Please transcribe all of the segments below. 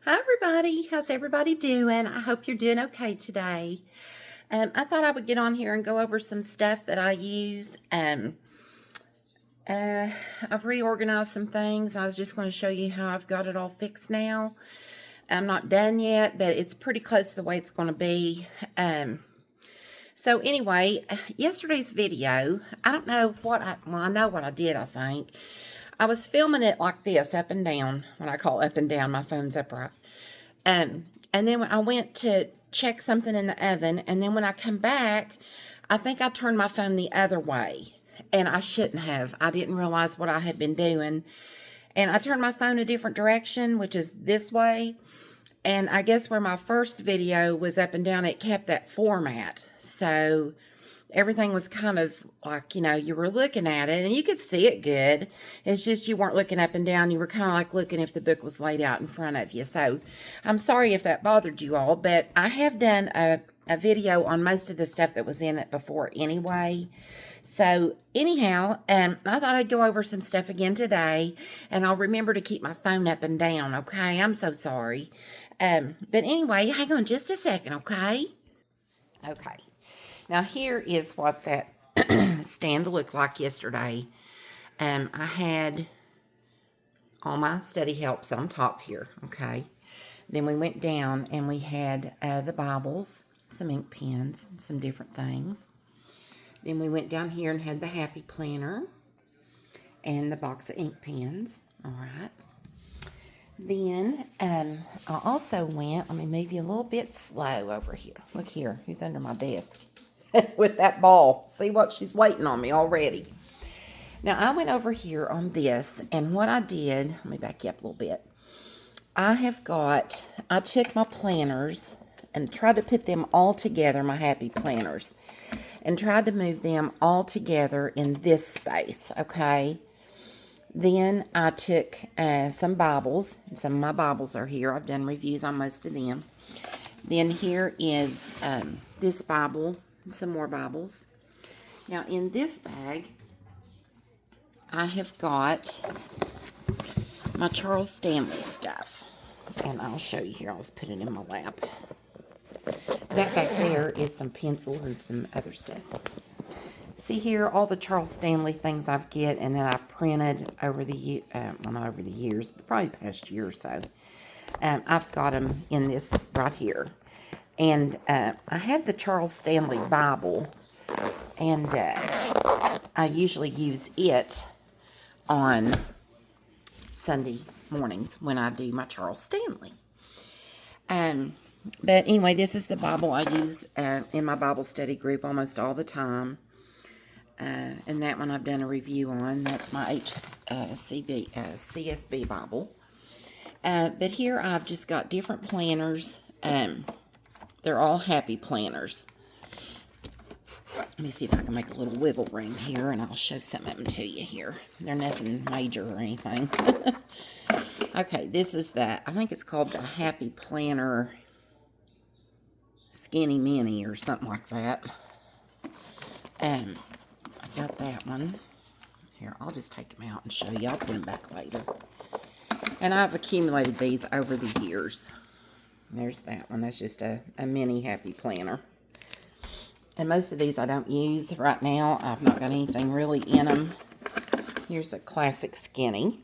Hi, everybody. How's everybody doing? I hope you're doing okay today. I thought I would get on here and go over some stuff that I use. I've reorganized some things. I was just going to show you how I've got it all fixed now. I'm not done yet, but it's pretty close to the way it's going to be. So anyway, yesterday's video, I don't know what I know what I did, I think. I was filming it like this, up and down. When I call up and down, my phone's upright. And then when I went to check something in the oven, and then when I come back, I think I turned my phone the other way, and I shouldn't have. I didn't realize what I had been doing, and I turned my phone a different direction, which is this way, and I guess where my first video was up and down, it kept that format, so everything was kind of like, you were looking at it and you could see it good. It's just you weren't looking up and down. You were kind of like looking if the book was laid out in front of you. So I'm sorry if that bothered you all, but I have done a video on most of the stuff that was in it before anyway. So anyhow, I thought I'd go over some stuff again today, and I'll remember to keep my phone up and down, okay? I'm so sorry. But anyway, hang on just a second, okay? Okay. Now here is what that stand looked like yesterday. I had all my study helps on top here, okay? Then we went down and we had the Bibles, some ink pens, some different things. Then we went down here and had the Happy Planner and the box of ink pens, all right? Then I also went, let me move you a little bit slow over here. Look here, who's under my desk? With that ball. See what she's waiting on me already. Now, I went over here on this, and what I did, let me back you up a little bit. I took my planners and tried to put them all together, my Happy Planners, and tried to move them all together in this space, okay? Then I took some Bibles, and some of my Bibles are here. I've done reviews on most of them. Then here is this Bible, some more Bibles. Now in this bag, I have got my Charles Stanley stuff. And I'll show you here. I'll just put it in my lap. That back there is some pencils and some other stuff. See here, all the Charles Stanley things I've get, and then I've printed over the, well, not over the years, but probably the past year or so. I've got them in this right here. And I have the Charles Stanley Bible, and I usually use it on Sunday mornings when I do my Charles Stanley. But anyway, this is the Bible I use in my Bible study group almost all the time. And that one I've done a review on. That's my CSB Bible. But here I've just got different planners. They're all Happy Planners. Let me see if I can make a little wiggle room here, and I'll show some of them to you here. They're nothing major or anything. Okay, this is I think it's called the Happy Planner Skinny Mini or something like that. I got that one. Here, I'll just take them out and show you. I'll put them back later. And I've accumulated these over the years. There's that one. That's just a mini Happy Planner. And most of these I don't use right now. I've not got anything really in them. Here's a classic skinny.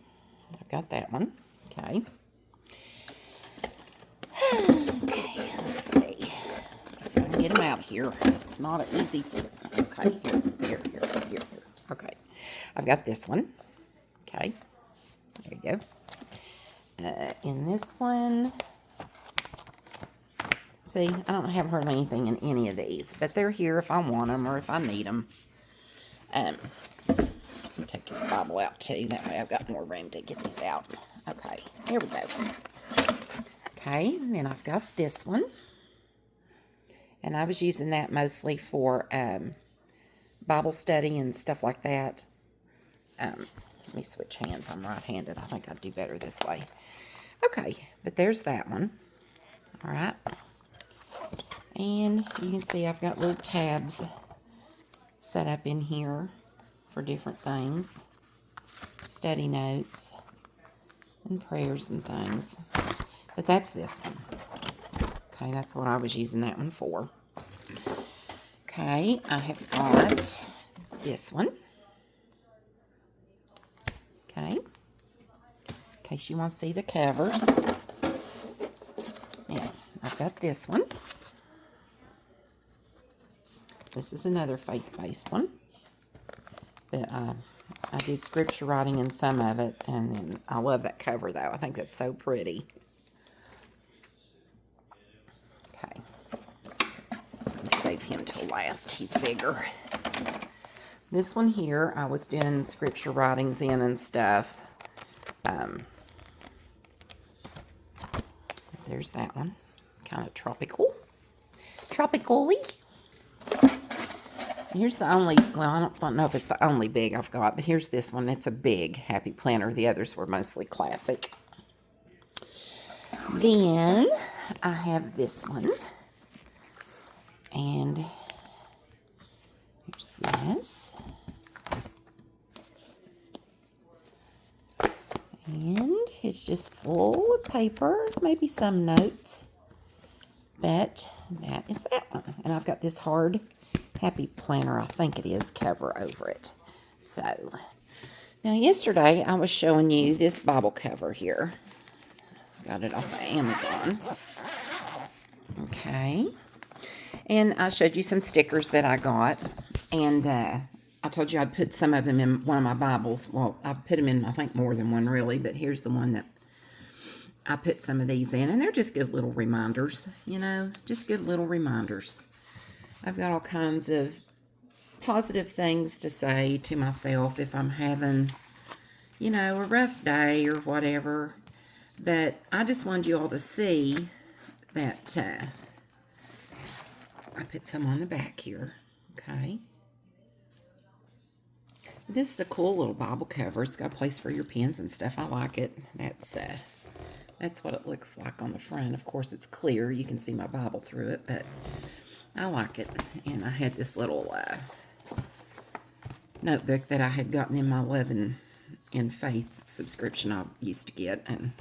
I've got that one. Okay. Okay, let's see. Let's see if I can get them out here. It's not an easy thing. Okay, here. Okay. I've got this one. Okay. There you go. In this one, see, I don't have hardly anything in any of these, but they're here if I want them or if I need them. Let me take this Bible out too. That way I've got more room to get these out. Okay, here we go. Okay, and then I've got this one. And I was using that mostly for Bible study and stuff like that. Let me switch hands. I'm right-handed. I think I'd do better this way. Okay, but there's that one. All right. And you can see I've got little tabs set up in here for different things. Study notes and prayers and things. But that's this one. Okay, that's what I was using that one for. Okay, I have got this one. Okay. In case you want to see the covers. Now, I've got this one. This is another faith-based one. But I did scripture writing in some of it, and then I love that cover, though. I think that's so pretty. Okay. Let me save him till last. He's bigger. This one here, I was doing scripture writings in and stuff. There's that one. Kind of tropical. Tropical-y. Here's the only, well, I don't know if it's the only big I've got, but here's this one. It's a big Happy Planner. The others were mostly classic. Then I have this one. And here's this. And it's just full of paper, maybe some notes. But that is that one. And I've got this hard Happy Planner, I think it is, cover over it. So, now yesterday I was showing you this Bible cover here. Got it off of Amazon. Okay. And I showed you some stickers that I got. And I told you I'd put some of them in one of my Bibles. Well, I put them in, I think, more than one, really. But here's the one that I put some of these in. And they're just good little reminders, you know. Just good little reminders. I've got all kinds of positive things to say to myself if I'm having, you know, a rough day or whatever. But I just wanted you all to see that I put some on the back here. Okay. This is a cool little Bible cover. It's got a place for your pens and stuff. I like it. That's what it looks like on the front. Of course, it's clear. You can see my Bible through it, but I like it. And I had this little notebook that I had gotten in my Love in Faith subscription I used to get, and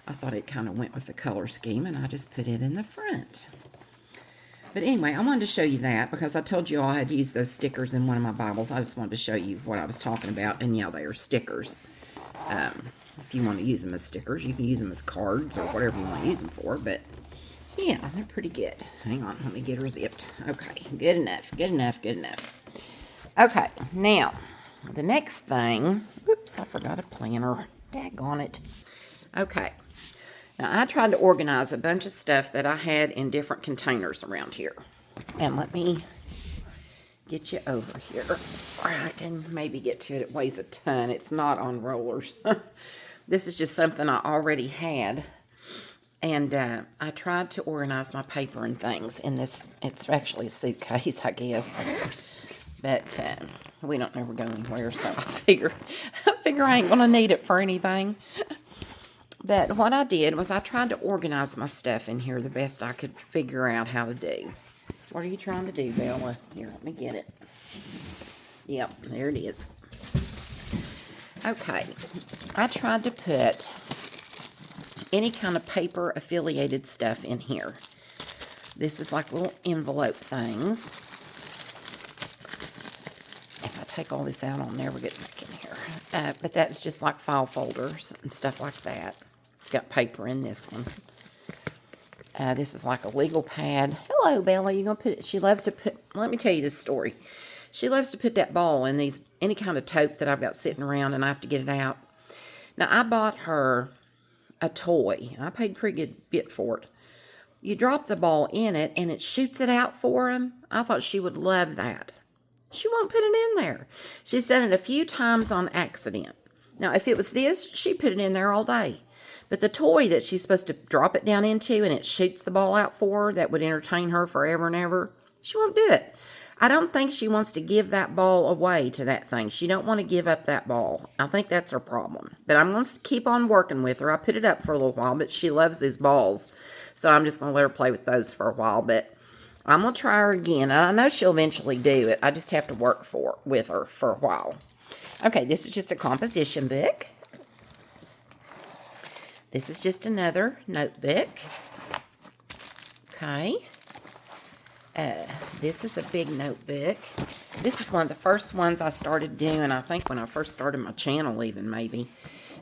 I thought it kind of went with the color scheme, and I just put it in the front. But anyway, I wanted to show you that because I told you all I had used those stickers in one of my Bibles. I just wanted to show you what I was talking about, and yeah, they are stickers. If you want to use them as stickers, you can use them as cards or whatever you want to use them for, but yeah, they're pretty good. Hang on, let me get her zipped. Okay, good enough, good enough, good enough. Okay, now, the next thing, oops, I forgot a planner. Daggone it. Okay, now I tried to organize a bunch of stuff that I had in different containers around here. And let me get you over here where I can maybe get to it. It weighs a ton. It's not on rollers. This is just something I already had. And I tried to organize my paper and things in this. It's actually a suitcase, I guess. But we don't ever go anywhere, so I figure I ain't going to need it for anything. But what I did was I tried to organize my stuff in here the best I could figure out how to do. What are you trying to do, Bella? Here, let me get it. Yep, there it is. Okay, I tried to put any kind of paper affiliated stuff in here. This is like little envelope things. If I take all this out, I'll never get back in here. But that's just like file folders and stuff like that. Got paper in this one. This is like a legal pad. Hello, Bella. You gonna put it? She loves to put. Let me tell you this story. She loves to put that ball in any kind of tote that I've got sitting around, and I have to get it out. Now I bought her a toy. I paid a pretty good bit for it. You drop the ball in it, and it shoots it out for him. I thought she would love that. She won't put it in there. She's done it a few times on accident. Now, if it was this, she'd put it in there all day. But the toy that she's supposed to drop it down into and it shoots the ball out for her, that would entertain her forever and ever, she won't do it. I don't think she wants to give that ball away to that thing. She don't want to give up that ball. I think that's her problem. But I'm going to keep on working with her. I put it up for a little while, but she loves these balls. So I'm just going to let her play with those for a while. But I'm going to try her again. And I know she'll eventually do it. I just have to work with her for a while. Okay, this is just a composition book. This is just another notebook. Okay. This is a big notebook. This is one of the first ones I started doing, I think when I first started my channel even, maybe.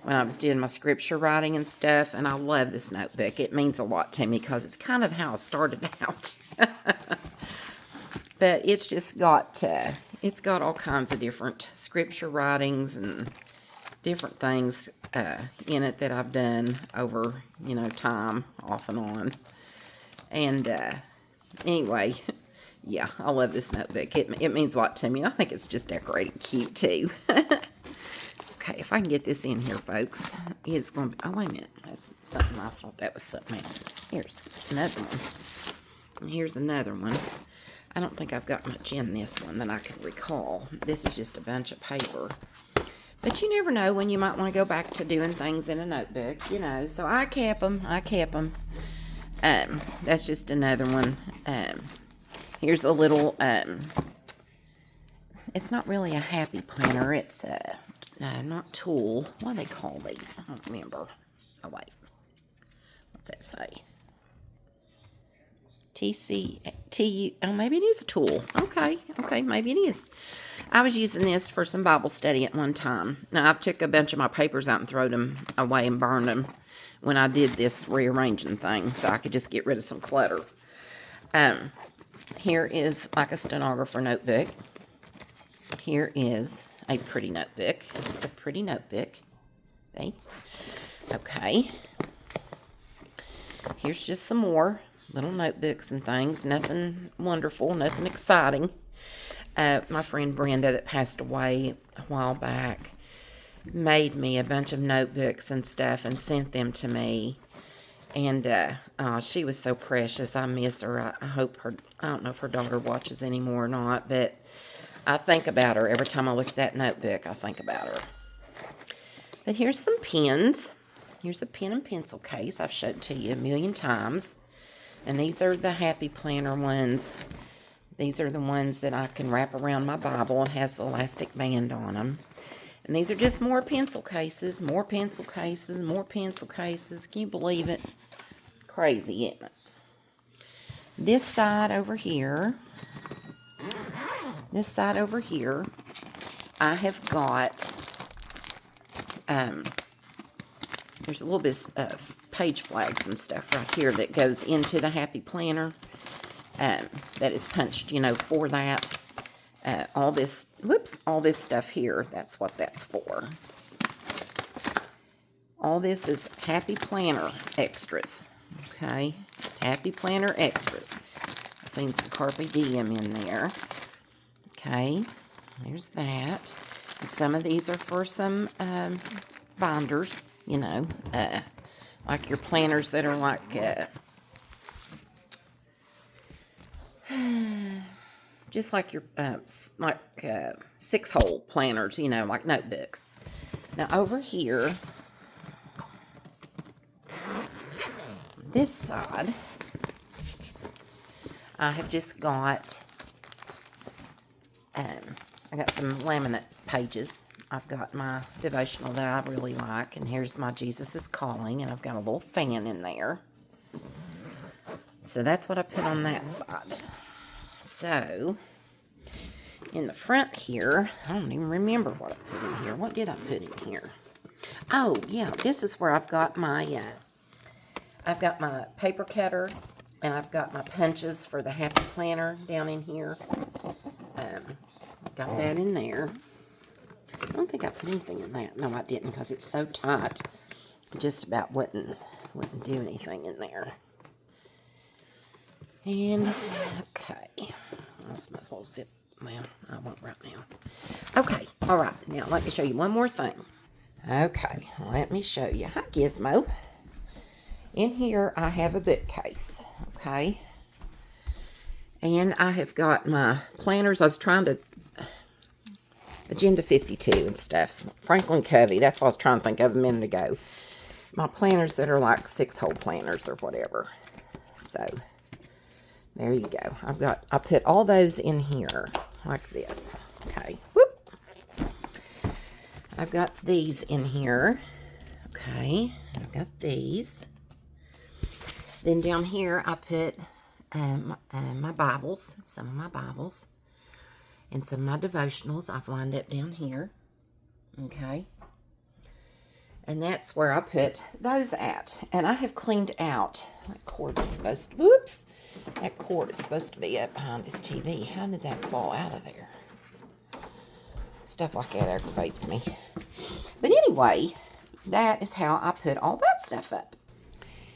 When I was doing my scripture writing and stuff, and I love this notebook. It means a lot to me because it's kind of how I started out. But it's just got, it's got all kinds of different scripture writings and different things in it that I've done over, you know, time, off and on. And anyway, yeah, I love this notebook. It means a lot to me. I think it's just decorated cute, too. Okay, if I can get this in here, folks, it's going to be... Oh, wait a minute. That's something. I thought that was something else. Here's another one. And here's another one. I don't think I've got much in this one that I can recall. This is just a bunch of paper. But you never know when you might want to go back to doing things in a notebook, you know. So I kept them. That's just another one. Here's a little... it's not really a happy planner. It's a... No, not tool. What do they call these? I don't remember. Oh, wait. What's that say? Oh, maybe it is a tool. Okay, maybe it is. I was using this for some Bible study at one time. Now, I've took a bunch of my papers out and thrown them away and burned them when I did this rearranging thing, so I could just get rid of some clutter. Here is like a stenographer notebook. Here is a pretty notebook. Just a pretty notebook. Okay. Here's just some more little notebooks and things. Nothing wonderful, nothing exciting. My friend Brenda that passed away a while back made me a bunch of notebooks and stuff and sent them to me. And she was so precious. I miss her. I hope I don't know if her daughter watches anymore or not, but I think about her. Every time I look at that notebook, I think about her. But here's some pens. Here's a pen and pencil case. I've showed it to you a million times. And these are the Happy Planner ones. These are the ones that I can wrap around my Bible and has the elastic band on them. And these are just more pencil cases, more pencil cases, more pencil cases. Can you believe it? Crazy, isn't it? This side over here... This side over here, I have got, there's a little bit of page flags and stuff right here that goes into the Happy Planner, that is punched, you know, for that. All this stuff here, that's what that's for. All this is Happy Planner extras, okay? It's Happy Planner extras. I've seen some Carpe Diem in there. Okay, there's that. And some of these are for some binders, you know, like your planners that are like, just like your, six-hole planners, you know, like notebooks. Now, over here, this side, I have just got... I got some laminate pages. I've got my devotional that I really like, and here's my Jesus is Calling, and I've got a little fan in there. So that's what I put on that side. So, in the front here, I don't even remember what I put in here. What did I put in here? Oh, yeah, this is where I've got my paper cutter, and I've got my punches for the Happy Planner down in here. Got that in there. I don't think I put anything in that. No, I didn't, because it's so tight. Just about wouldn't do anything in there. And, okay. I might as well zip. Well, I won't right now. Okay, all right. Now, let me show you one more thing. Okay, let me show you. Hi, Gizmo. In here, I have a bookcase, okay? And I have got my planners. I was trying to... Agenda 52 and stuff. Franklin Covey. That's what I was trying to think of a minute ago. My planners that are like 6-hole planners or whatever. So, there you go. I put all those in here like this. Okay. Whoop. I've got these in here. Okay, I've got these. Then down here I put my Bibles, some of my Bibles, and some of my devotionals I've lined up down here. Okay. And that's where I put those at. And I have cleaned out. That cord is supposed to, whoops. That cord is supposed to be up behind this TV. How did that fall out of there? Stuff like that aggravates me. But anyway, that is how I put all that stuff up.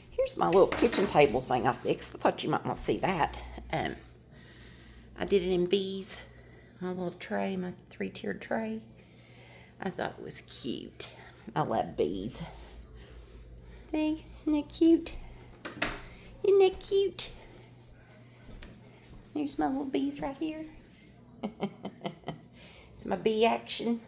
Here's my little kitchen table thing I fixed. I thought you might want to see that. I did it in bees. My little tray, my 3-tiered tray. I thought it was cute. I love bees. See? Isn't that cute? Isn't that cute? There's my little bees right here. It's my bee action.